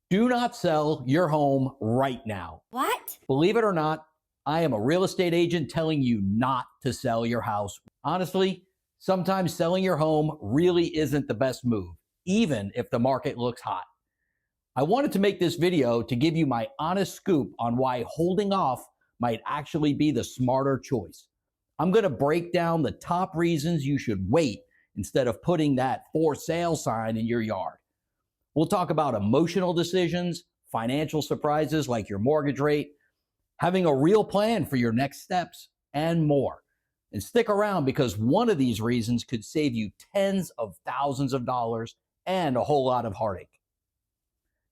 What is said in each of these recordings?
Do not sell your home right now. What? Believe it or not, I am a real estate agent telling you not to sell your house. Honestly, sometimes selling your home really isn't the best move, even if the market looks hot. I wanted to make this video to give you my honest scoop on why holding off might actually be the smarter choice. I'm going to break down the top reasons you should wait instead of putting that for sale sign in your yard. We'll talk about emotional decisions, financial surprises like your mortgage rate, having a real plan for your next steps, and more. And stick around because one of these reasons could save you tens of thousands of dollars and a whole lot of heartache.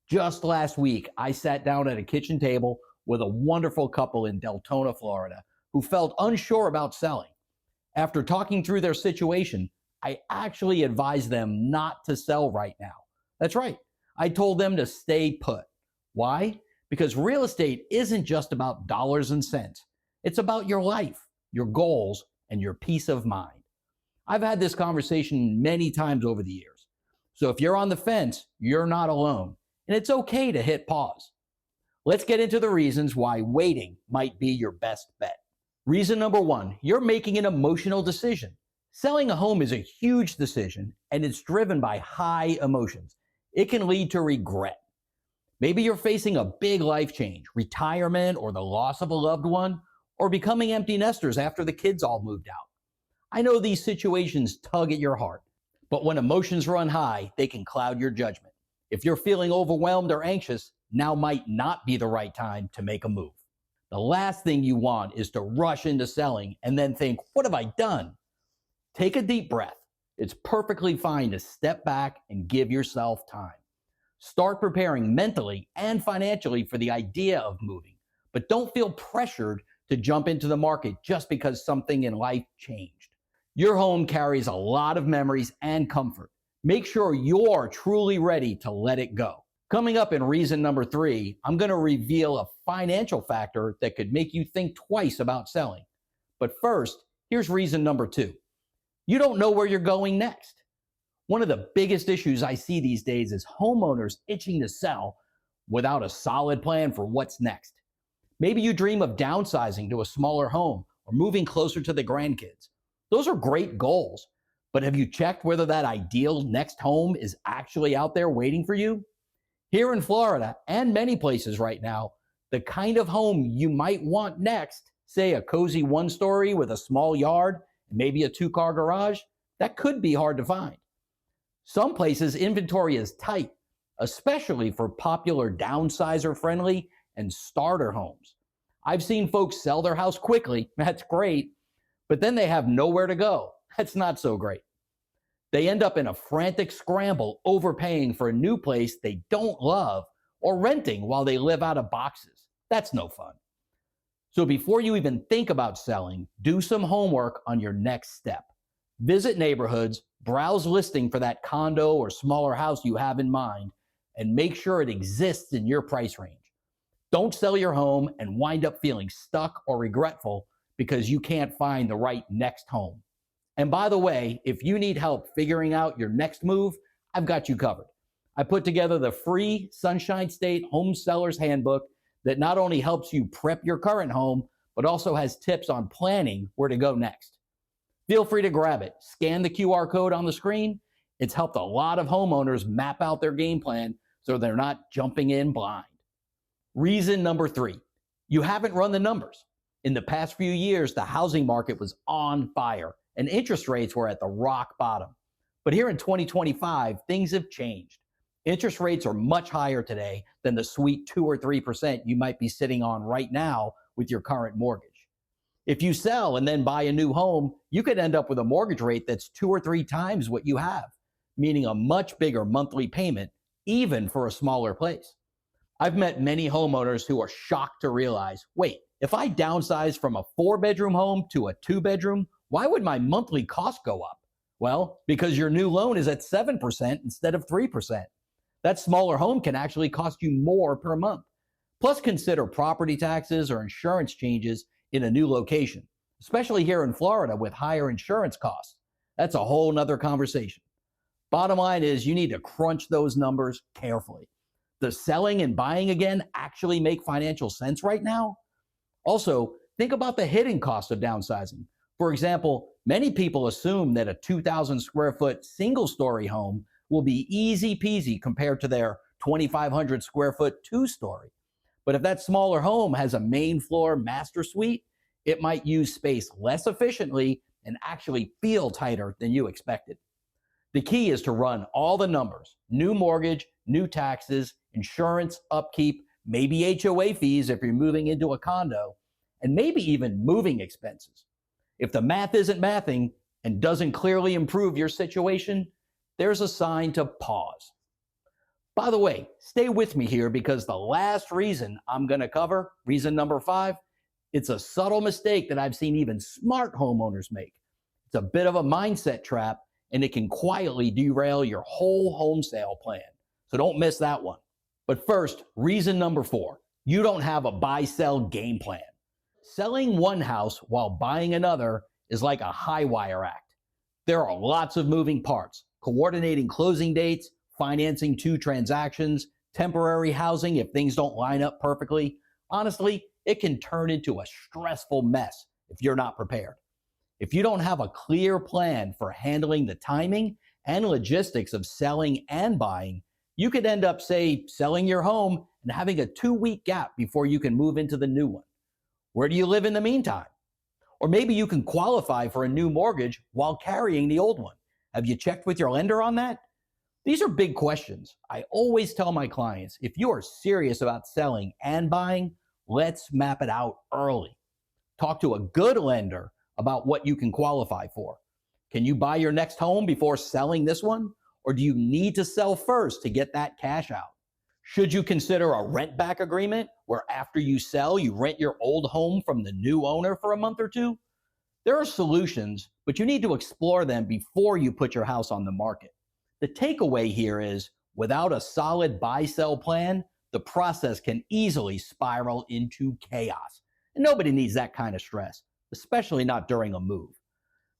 Just last week, I sat down at a kitchen table with a wonderful couple in Deltona, Florida, who felt unsure about selling. After talking through their situation, I actually advised them not to sell right now. That's right. I told them to stay put. Why? Because real estate isn't just about dollars and cents. It's about your life, your goals, and your peace of mind. I've had this conversation many times over the years. So if you're on the fence, you're not alone. And it's okay to hit pause. Let's get into the reasons why waiting might be your best bet. Reason number one, you're making an emotional decision. Selling a home is a huge decision, and it's driven by high emotions. It can lead to regret. Maybe you're facing a big life change, retirement, or the loss of a loved one, or becoming empty nesters after the kids all moved out. I know these situations tug at your heart, but when emotions run high, they can cloud your judgment. If you're feeling overwhelmed or anxious, now might not be the right time to make a move. The last thing you want is to rush into selling and then think, what have I done? Take a deep breath. It's perfectly fine to step back and give yourself time. Start preparing mentally and financially for the idea of moving, but don't feel pressured to jump into the market just because something in life changed. Your home carries a lot of memories and comfort. Make sure you're truly ready to let it go. Coming up in reason number 3, I'm going to reveal a financial factor that could make you think twice about selling. But first, here's reason number 2. You don't know where you're going next. One of the biggest issues I see these days is homeowners itching to sell without a solid plan for what's next. Maybe you dream of downsizing to a smaller home or moving closer to the grandkids. Those are great goals, but have you checked whether that ideal next home is actually out there waiting for you? Here in Florida and many places right now, the kind of home you might want next, say a cozy one-story with a small yard, maybe a 2-car garage, that could be hard to find. Some places inventory is tight, especially for popular downsizer-friendly and starter homes. I've seen folks sell their house quickly, that's great, but then they have nowhere to go. That's not so great. They end up in a frantic scramble overpaying for a new place they don't love or renting while they live out of boxes. That's no fun. So before you even think about selling, do some homework on your next step. Visit neighborhoods, browse listing for that condo or smaller house you have in mind, and make sure it exists in your price range. Don't sell your home and wind up feeling stuck or regretful because you can't find the right next home. And by the way, if you need help figuring out your next move, I've got you covered. I put together the free Sunshine State Home Seller's Handbook that not only helps you prep your current home, but also has tips on planning where to go next. Feel free to grab it. Scan the QR code on the screen. It's helped a lot of homeowners map out their game plan so they're not jumping in blind. Reason number 3, you haven't run the numbers. In the past few years, the housing market was on fire and interest rates were at the rock bottom. But here in 2025, things have changed. Interest rates are much higher today than the sweet 2 or 3% you might be sitting on right now with your current mortgage. If you sell and then buy a new home, you could end up with a mortgage rate that's 2 or 3 times what you have, meaning a much bigger monthly payment, even for a smaller place. I've met many homeowners who are shocked to realize, wait, if I downsize from a 4-bedroom home to a 2-bedroom, why would my monthly cost go up? Well, because your new loan is at 7% instead of 3%. That smaller home can actually cost you more per month. Plus, consider property taxes or insurance changes in a new location, especially here in Florida with higher insurance costs. That's a whole nother conversation. Bottom line is you need to crunch those numbers carefully. Does selling and buying again actually make financial sense right now? Also, think about the hidden cost of downsizing. For example, many people assume that a 2,000 square foot single story home will be easy peasy compared to their 2,500 square foot two story. But if that smaller home has a main floor master suite, it might use space less efficiently and actually feel tighter than you expected. The key is to run all the numbers: new mortgage, new taxes, insurance, upkeep, maybe HOA fees if you're moving into a condo, and maybe even moving expenses. If the math isn't mathing and doesn't clearly improve your situation, there's a sign to pause. By the way, stay with me here because the last reason I'm going to cover, reason number 5, it's a subtle mistake that I've seen even smart homeowners make. It's a bit of a mindset trap, and it can quietly derail your whole home sale plan. So don't miss that one. But first, reason number 4, you don't have a buy-sell game plan. Selling one house while buying another is like a high wire act. There are lots of moving parts: coordinating closing dates, financing 2 transactions, temporary housing if things don't line up perfectly. Honestly, it can turn into a stressful mess if you're not prepared. If you don't have a clear plan for handling the timing and logistics of selling and buying, you could end up, say, selling your home and having a 2-week gap before you can move into the new one. Where do you live in the meantime? Or maybe you can qualify for a new mortgage while carrying the old one. Have you checked with your lender on that? These are big questions. I always tell my clients, if you are serious about selling and buying, let's map it out early. Talk to a good lender about what you can qualify for. Can you buy your next home before selling this one? Or do you need to sell first to get that cash out? Should you consider a rent back agreement where after you sell, you rent your old home from the new owner for a month or two? There are solutions, but you need to explore them before you put your house on the market. The takeaway here is, without a solid buy-sell plan, the process can easily spiral into chaos. And nobody needs that kind of stress, especially not during a move.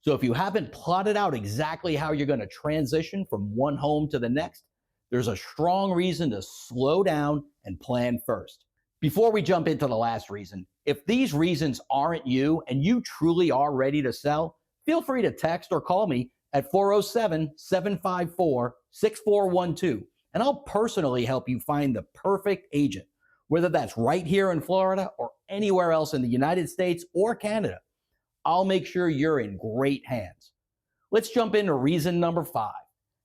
So if you haven't plotted out exactly how you're going to transition from one home to the next, there's a strong reason to slow down and plan first. Before we jump into the last reason, if these reasons aren't you and you truly are ready to sell, feel free to text or call me at 407-754-6412, and I'll personally help you find the perfect agent, whether that's right here in Florida or anywhere else in the United States or Canada. I'll make sure you're in great hands. Let's jump into reason number 5,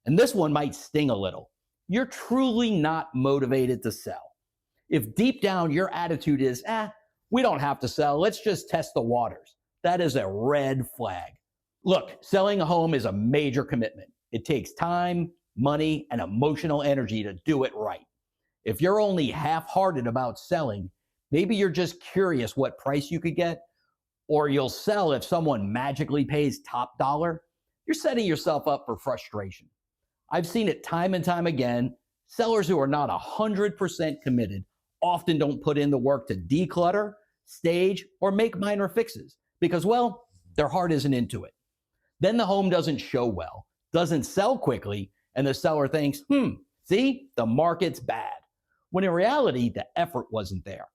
and this one might sting a little. You're truly not motivated to sell. If deep down your attitude is, we don't have to sell, let's just test the waters, that is a red flag. Look, selling a home is a major commitment. It takes time, money, and emotional energy to do it right. If you're only half-hearted about selling, maybe you're just curious what price you could get, or you'll sell if someone magically pays top dollar, you're setting yourself up for frustration. I've seen it time and time again. Sellers who are not 100% committed often don't put in the work to declutter, stage, or make minor fixes because, well, their heart isn't into it. Then the home doesn't show well, doesn't sell quickly, and the seller thinks, see, the market's bad. When in reality, the effort wasn't there.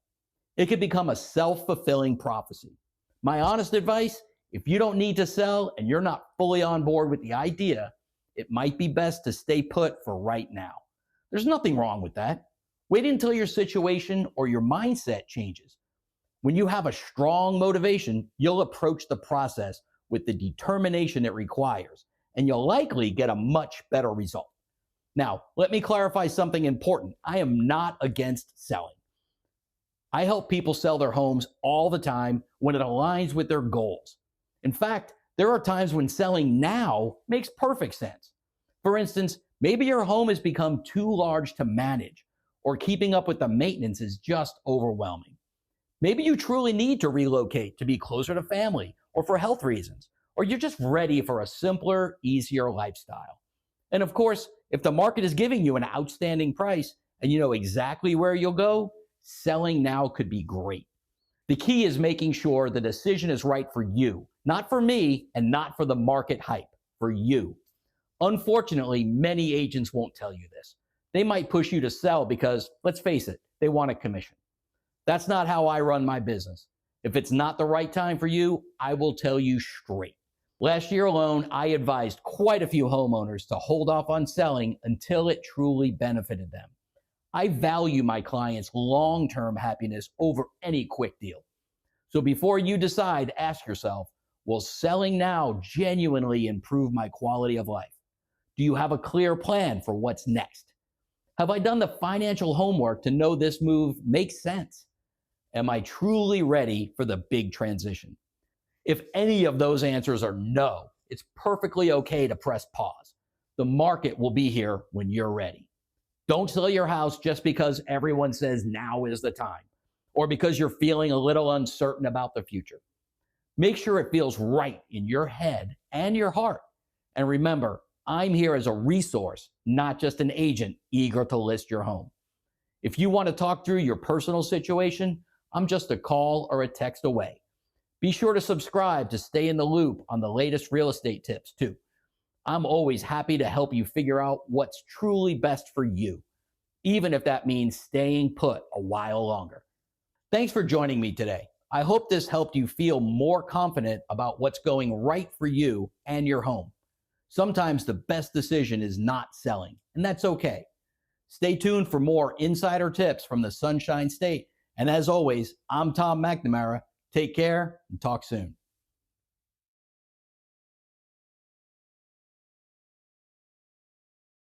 It could become a self-fulfilling prophecy. My honest advice, if you don't need to sell and you're not fully on board with the idea, it might be best to stay put for right now. There's nothing wrong with that. Wait until your situation or your mindset changes. When you have a strong motivation, you'll approach the process with the determination it requires, and you'll likely get a much better result. Now, let me clarify something important. I am not against selling. I help people sell their homes all the time when it aligns with their goals. In fact, there are times when selling now makes perfect sense. For instance, maybe your home has become too large to manage, or keeping up with the maintenance is just overwhelming. Maybe you truly need to relocate to be closer to family or for health reasons, or you're just ready for a simpler, easier lifestyle. And of course, if the market is giving you an outstanding price and you know exactly where you'll go, selling now could be great. The key is making sure the decision is right for you, not for me and not for the market hype, for you. Unfortunately, many agents won't tell you this. They might push you to sell because, let's face it, they want a commission. That's not how I run my business. If it's not the right time for you, I will tell you straight. Last year alone, I advised quite a few homeowners to hold off on selling until it truly benefited them. I value my clients' long-term happiness over any quick deal. So before you decide, ask yourself, will selling now genuinely improve my quality of life? Do you have a clear plan for what's next? Have I done the financial homework to know this move makes sense? Am I truly ready for the big transition? If any of those answers are no, it's perfectly okay to press pause. The market will be here when you're ready. Don't sell your house just because everyone says now is the time, or because you're feeling a little uncertain about the future. Make sure it feels right in your head and your heart. And remember, I'm here as a resource, not just an agent eager to list your home. If you want to talk through your personal situation, I'm just a call or a text away. Be sure to subscribe to stay in the loop on the latest real estate tips too. I'm always happy to help you figure out what's truly best for you, even if that means staying put a while longer. Thanks for joining me today. I hope this helped you feel more confident about what's going right for you and your home. Sometimes the best decision is not selling, and that's okay. Stay tuned for more insider tips from the Sunshine State. And as always, I'm Tom McNamara. Take care and talk soon.